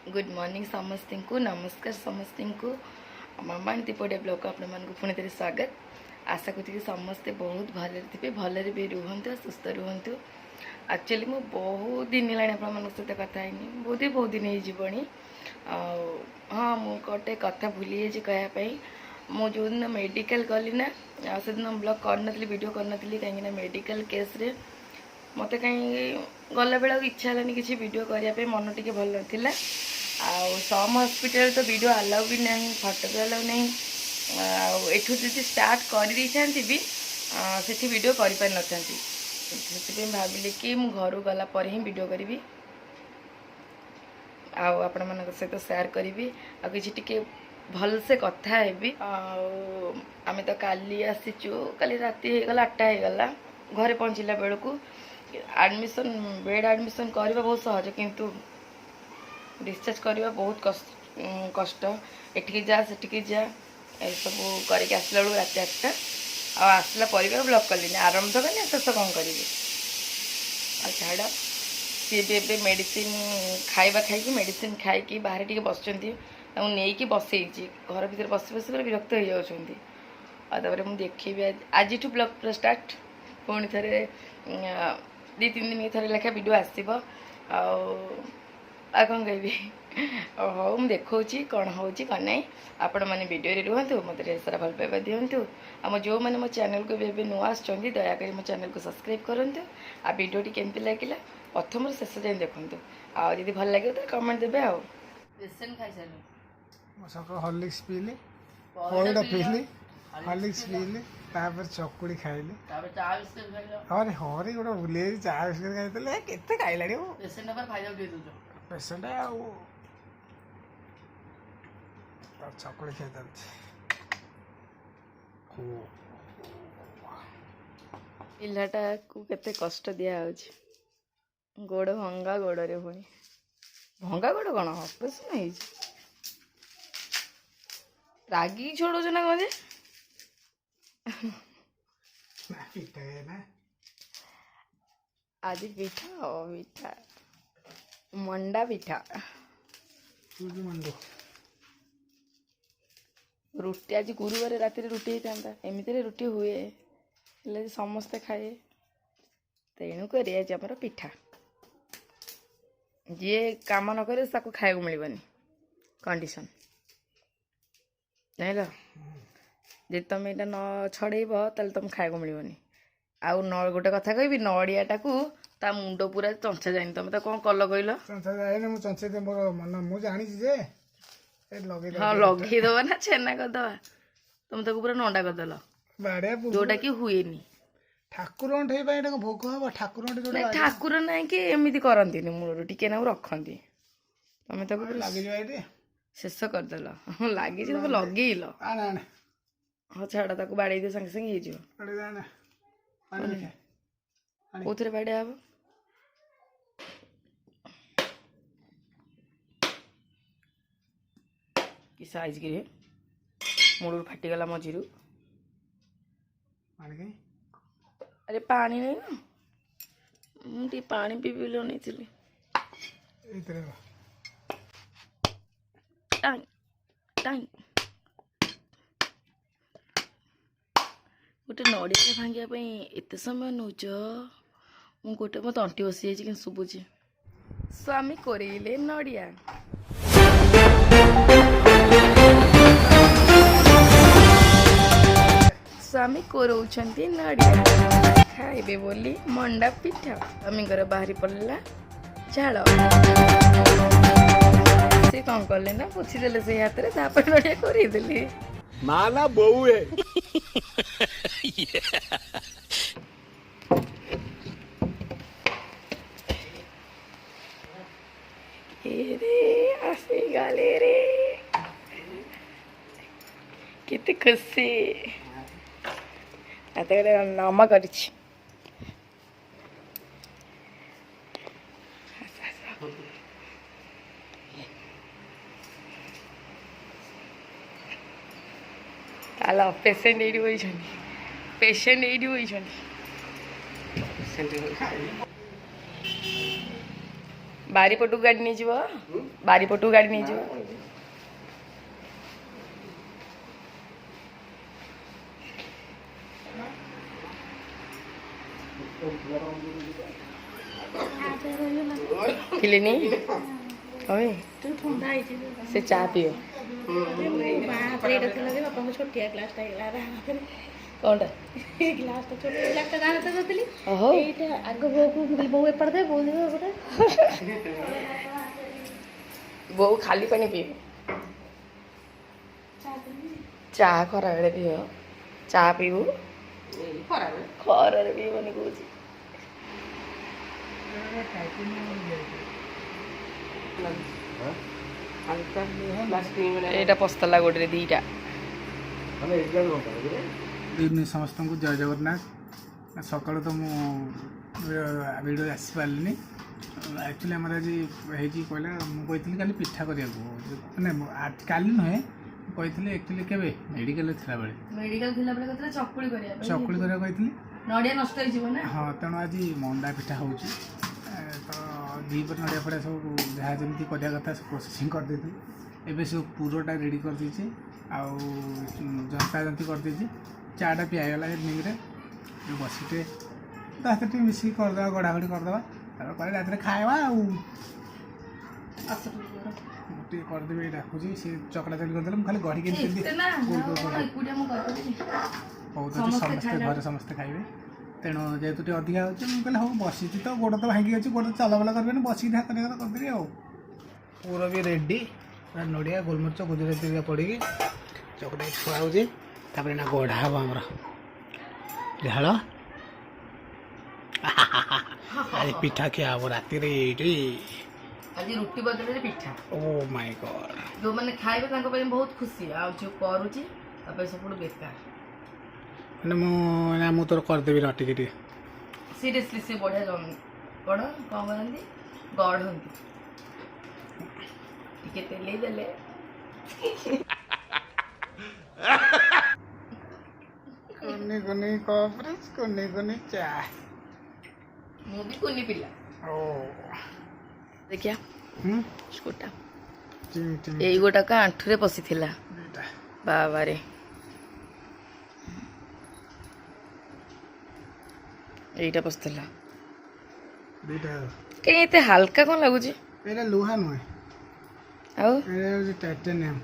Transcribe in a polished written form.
Good morning समस्त को नमस्कार समस्त को मामा दीपड़िया ब्लॉग को आपण मानक पुणी थे स्वागत। आशा करी समस्ते बहुत भले थे भलरे भी रुहतु सुस्थ रुहतु। एक्चुअली मु बहुत दिन है सहित कथा है बहुत दिन होनी। हाँ मुझे कथा भूली जाइए कहवाई मु जो दिन मेडिकल गली ना से दिन ब्लॉग करनी वीडियो करनी कहीं मेडिकल केस रे मत कहीं गला बेला इच्छा है किसी वीडियो करने मन टे भल ना सम हॉस्पिटल तो वीडियो अलाउ भी नहीं फोटो भी अलाउ नहीं एठू जी स्टार्ट कर भी से वीडियो कर पार न भाविली कि मु घर गला पर ही वीडियो करी आपण मान सहित शेयर करी कि भल से कथा है। आम तो काली आसीचु काली राति होगला 8टा होगला घरे पहुँचला बेलू एडमिशन बेड एडमिशन करवा बहुत सहज किंतु डिस्चार्ज करवा बहुत कष्ट एठिकी जा सेठिकी जा ये सब करके आसला बेलू रात 8टा आसला पर ब्लॉक कली आरंभ कली शेष कौन करी छाड़ सी भी मेडिसिन खाଇବା खाई मेडिसिन खाई बाहर टी बस नहीं बसई घर भर बस बस विरक्त हो जाती। मुझे देखी आज ब्लॉग स्टार्ट पुणी थे 2-3 दिन थे लेखा वीडियो आसब कौन कह हाँ मुझे देखी कौन हो कौन ना आपण मैंने वीडियो रुहतु मत सारा भल पाइबा दिंतु आम जो मैंने मो चैनल को भी नुआ आसुँच दयाकोरी मो चैनल को सब्सक्राइब करूँ आ वीडियो केमती लगे प्रथम शेष जाए देखूँ आदि भल लगे तो कमेंट देवे आ पेसेंट खाई सारे सकाल हॉर्लिक्स पीली पौड़ा पीली हॉर्लिक्स पीली तापर चकुड़ी खाइली अरे हरी गोटे बुले चा बिस्कुट खाई केते खाइलानी पेसेंट पर फायदा दे दो पेसेंट चकुड़ी खाई पिलाटा को केते कष्ट दिया गोड़ भंगा गोड़े पुणी भंगा गोड़ कौन ऑपरेशन है रागी छोड़ो ना कौन आज पिठा पिठा मंडा पिठा रुटी आज गुरुवार रात रुटी होता एमती रुटी हुए समस्ते खाए तेणुक आज आमर पिठा जी काम न करे खाया मिलनी कंडीशन जान जी तुम यहाँ न छड़ेब ताल तुम खाया मिलनी आउ न गोटे कथा कह नड़ियाटा को ता मुंड पूरा चंचा जाए तुम तो कौन कल कहल हाँ लगेदब ना छेना करदे तुम तक पूरा नंडा करदेल जोटा कि हुए ठाकुर भोग हम ठाकुर ठाकुर ना कि एमती करती मूल टी रखती तुम तक शेष करदेल लगी तुम लगेल हाँ छाड़ ताक बाड़े दे संगे संगे कौन बाड़े हम कि साइज कि मूल फाटीगला मझी अरे पानी नहीं ना मुझे पानी पीबी लो नहीं थी गोटे नड़िया भांगा एत समय नौच गोटे मत अंटी बसी जाइए शुभुची स्वामी कोरेले नड़िया स्वामी कोरौछंती नड़िया खाइबे बोली मंडा पिठा स्वामी बाहरी पड़ला झाड़ से कौन कले ना पोछीदेले से हाथ में तापर नड़िया कोरेदेले माला बहु है आसी गले रे केते खुशी नामा कर पेसेंट ये पेसेंट ये ବାରିପଟକୁ ଗାଡ଼ି ନେଇଯିବ ବାରିପଟକୁ ଗାଡ଼ି ନେଇଯିବ କିଲିନି ହଇ ସେ ଚା ପିଅ ଛୋଟିଆ ଗ୍ଲାସଟା ହେଇଗଲା କଣଟା ଗ୍ଲାସଟା ଛୋଟ ଗ୍ଲାସଟା ଗାଁ ହାତ କରିଥିଲି ଓହୋ ଏଇଟା ଆଗ ବୋଉକୁ ବୋଉ ଏପଟେ ଦେବେ ବୋଉ ଦେବେ ଏପଟେ ବୋଉ ଖାଲି ପାଣି ପିଇବ ଚା ଖରାବେଳେ ପିଅ ଚା ପିଇବୁ ଖରାରେ ପିଇବନି କହୁଛି ଏଇଟା ପସ୍ତଲା ଗୋଟେରେ ଦିଟା ସମସ୍ତଙ୍କୁ ଜୟ ଜଗନ୍ନାଥ ସକାଳୁ ତ ମୁଁ ଭିଡ଼ିଓ ଆସିପାରିଲିନି ଆକ୍ଚୁଆଲି ଆମର ଆଜି ହେଇଛି କହିଲା ମୁଁ କହିଥିଲି କାଲି ପିଠା କରିବାକୁ ମାନେ କାଲି ନୁହେଁ ମୁଁ କହିଥିଲି ଆକ୍ଚୁଆଲି କେବେ ମେଡ଼ିକାଲରେ ଥିଲାବେଳେ ଚକୁଳି କରିବାକୁ କହିଥିଲି ନଡ଼ିଆ ନଷ୍ଟ ହେଇଯିବ ନା ହଁ ତେଣୁ ଆଜି ମଣ୍ଡା ପିଠା ହେଉଛି ତ ଦୁଇପଟେ ନଡ଼ିଆ ଫଡ଼ିଆ ସବୁ ଯାହା ଯେମିତି କରିବା କଥା ସବୁ ପ୍ରୋସେସିଂ କରିଦେଇଥିଲି ଏବେ ସବୁ ପୁରଟା ରେଡ଼ି କରିଦେଇଛି ଆଉ ଜନ୍ତା ଜନ୍ତି କରିଦେଇଛି ଚାଟା ପିଆଗଲା ଇଭିନିଂରେ ବସିଟେ ତା ସହିତ ଟିକେ ମିଶିକି କରିଦେବା ଗଢ଼ାଗଢ଼ି କରିଦେବା ତାପରେ ପରେ ରାତିରେ ଖାଇବା ଆଉ ଟିକେ କରିଦେବି ଏଇ ଡାକୁଛି ସେ ଚକଡ଼ା ଚକଡ଼ି କରିଦେଲେ ମୁଁ ଖାଲି ଗଢ଼ିକି ହଉ ତ ସମସ୍ତେ ଘରେ ସମସ୍ତେ ଖାଇବେ ତେଣୁ ଯେହେତୁ ଟିକେ ଅଧିକା ହେଉଛି ମୁଁ କହିଲି ହଉ ବସିଛି ତ ଗୋଡ଼ ତ ଭାଙ୍ଗି ଅଛି ଗୋଡ଼ ତ ଚଲାବୁଲା କରିବେନି ବସିକି ଯାହା କରିବା କଥା କରିଦେବି ଆଉ ପୁର ବି ରେଡ଼ି ପୁରା ନଡ଼ିଆ ଗୋଲମରିଚ ଗୁଜୁରାତି ପଡ଼ିକି ଚକଟା ଛୁଆ ହେଉଛି ତାପରେ ଏଇନା ଗଢ଼ା ହେବ ଆମର ଝାଳ ଆଜି ପିଠା ଖିଆ ହେବ ରାତିରେ ଏଇଠି ଆଜି ରୁଟି ବଦଳରେ ପିଠା ଓ ମାଇ ଗଡ୍ ଯୋଉମାନେ ଖାଇବେ ତାଙ୍କ ପାଇଁ ବହୁତ ଖୁସି ଆଉ ଯୋଉ କରୁଛି ତା ପାଇଁ ସବୁଠୁ ବେକାର ମାନେ ମୁଁ ତୋର କରିଦେବି ନା ଟିକେ ଟିକେ ସିରିୟସଲି ସେ ବଢ଼ିଆ କଣ କରନ୍ତି ଗଢ଼ନ୍ତି ଟିକେ ତେଲେଇ ଦେଲେ କୁନି କୁନି କପରେ କୁନି କୁନି ଚା ମୁଁ ବି କୁନି ପିଲା ଓ ଦେଖିଆ ସ୍କୁଟା ଚିମ୍ ଚିମ୍ ଏଇ ଗୋଟାକ ଆଣ୍ଠୁରେ ପଶିଥିଲା ଦୁଇଟା ବାବାରେ ଏଇଟା ପଶିଥିଲା ଦୁଇଟା କାଇଁ ଏତେ ହାଲକା କଣ ଲାଗୁଛି ଏଇଟା ଲୁହା ନୁହେଁ ଆଉ ଏଇଟା ହେଉଛି ଟାଇଟାନିୟମ୍